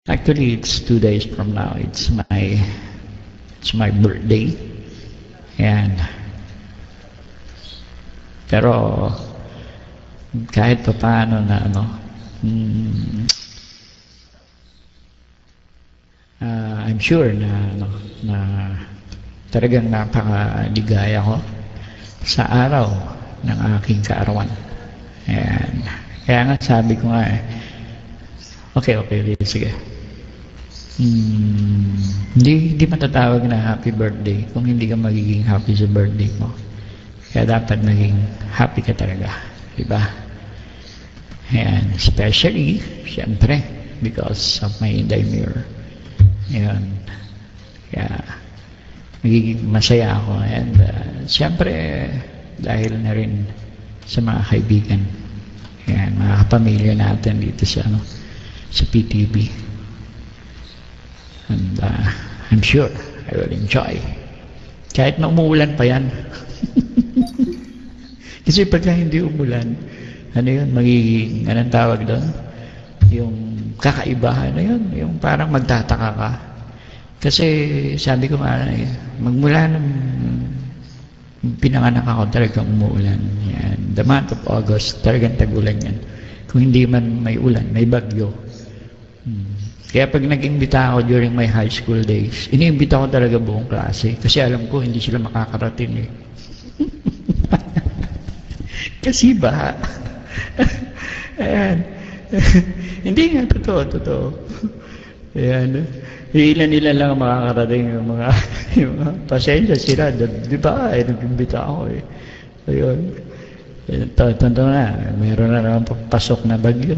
Actually, it's 2 days from now. It's my birthday. And pero kahit pa paano na I'm sure na talagang napakaligaya ko sa araw ng aking kaarawan. And kaya nga sabi ko nga okay, sige. Hindi matatawag na happy birthday kung hindi ka magiging happy sa birthday mo. Kaya dapat maging happy ka talaga, diba? And especially, syempre, because of my Inday Mirror. Ayan. Kaya magiging masaya ako. And syempre, dahil na rin sa mga kaibigan. Ayan, mga kapamilya natin dito sa PTV. And I'm sure I will enjoy. Kahit na umuulan pa yan. Kasi pagka hindi umulan, magiging, anong tawag doon? Yung kakaibahan na yun, yung parang magtataka ka. Kasi sabi ko magmula nung pinanganak ako, talagang umuulan. Yan. The month of August, talagang tag-ulan yan. Kung hindi man may ulan, may bagyo. Kaya pag nag-imbita ako during my high school days, iniimbita ko talaga buong klase. Kasi alam ko, hindi sila makakarating eh. Kasi baha. Ayan. Hindi nga, totoo. Ayan. Ilan lang makakarating yung mga pasensya sila. Di ba? Nag-imbita ako eh. Ayun. Totoo na. Meron na naman pasok na bagyo.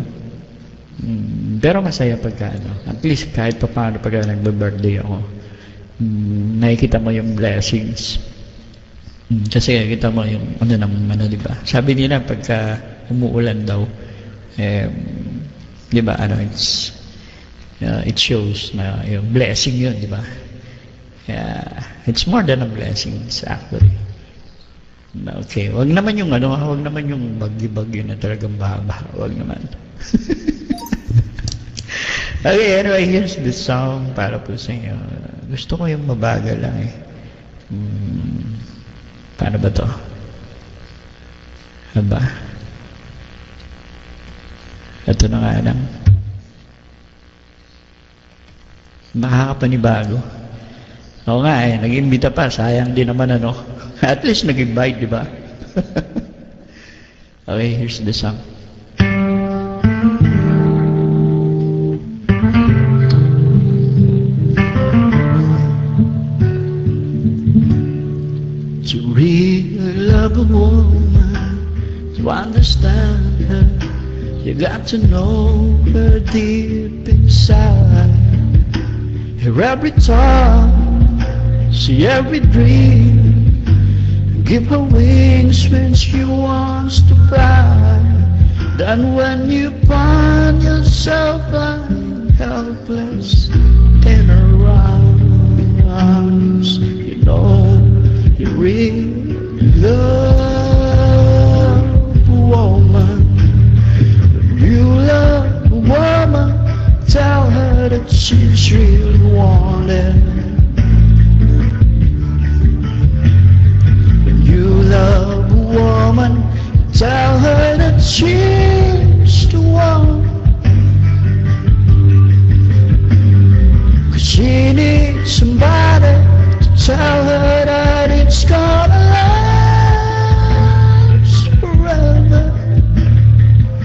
Pero masaya pagka at least kahit pa paano pagka nagbe-birthday ako, nakikita mo yung blessings. Kasi nakikita mo yung di ba? Sabi nila pagka umuulan daw, di ba, it shows na yung blessing yun, di ba? It's more than a blessing, actually. Okay, wag naman yung bagyo-bagyo na talagang baha-baha. Wag naman. Okay, anyway, here's the song para po sa inyo. Gusto ko yung mabagal lang eh. Paano ba to? Aba? Ito na nga lang. Makakapanibago. Oo nga eh, nag-imbita pa. Sayang din naman At least nag-invite, di ba? Okay, here's the song. To really love a woman, to understand her, you got to know her deep inside. Hear every thought, see every dream, give her wings when she wants to fly. Then when you find yourself lying helpless in her arms, you know you really love a woman. When you love a woman, tell her that she's really wanted. When you love a woman, tell her that she's the one. 'Cause she needs somebody to tell her that it's gonna last forever.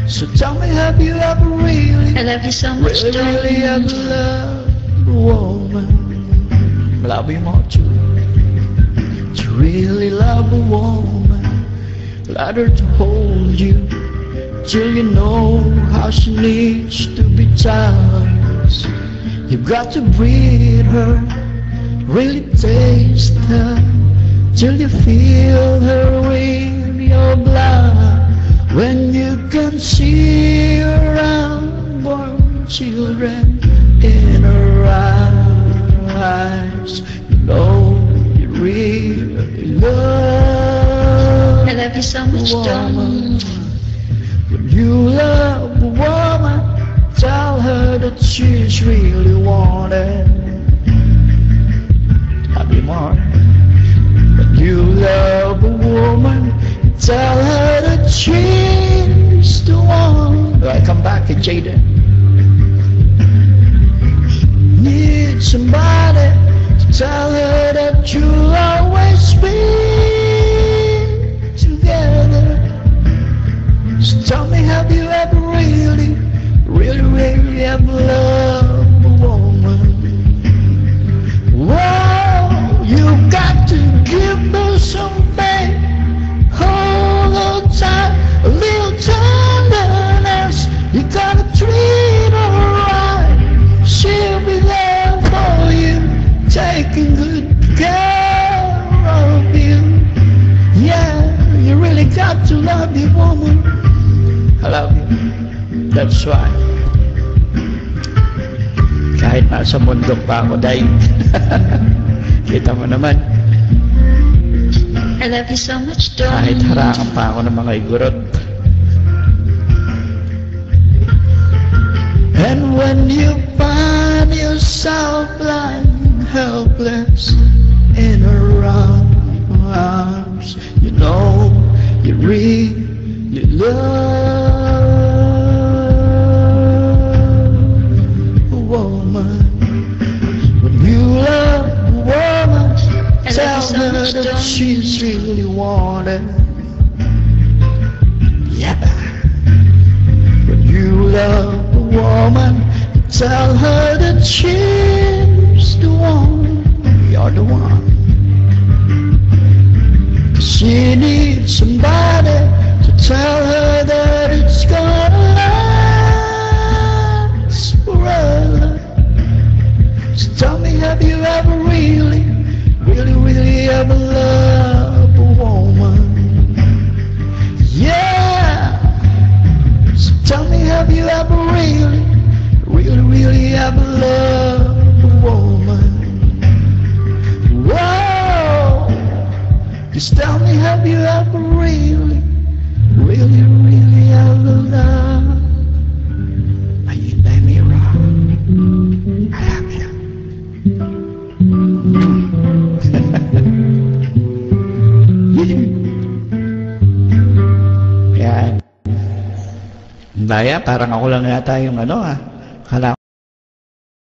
So tell me, have you ever really, I love you so much, really ever loved a woman? Love you more too. To really love a woman, let her to hold you till you know how she needs to be touched. You've got to breathe her, really taste her, till you feel her in your blood. When you can see her unborn children in her eyes, you know you really love. I love you so much, darling. When you love a woman, tell her that she's she's really wanted. Happy Mark. When you love a woman, tell her that she's the one. Do I come back to Jaden? Need somebody to tell her that you'll always be together. So tell me, have you ever really ever loved a woman? Whoa, you got to give her something, hold her tight, a little tenderness. You gotta treat her right. She'll be there for you, taking good care of you. Yeah, you really got to love your woman. I love you. That's right. Kahit nasa bundok pa ako, day. Kita mo naman. I love you so much, darling. Kahit harangan pa ako ng mga igurot. And when you find yourself lying helpless in her arms, you know you really love a woman. When you love a woman, I love tell you so her much, that darling. she's really wanted. Yeah. When you love a woman, tell her that she's the one. You're the one. She needs somebody to tell her that it's gonna last forever. So tell me, have you ever really ever loved a woman? Yeah. So tell me, have you ever really ever loved a woman? Whoa. Just tell me, have you ever really ever loved? Are you let me wrong? I love you. Yan. Baya, parang ako lang yata yung ano ah. Kala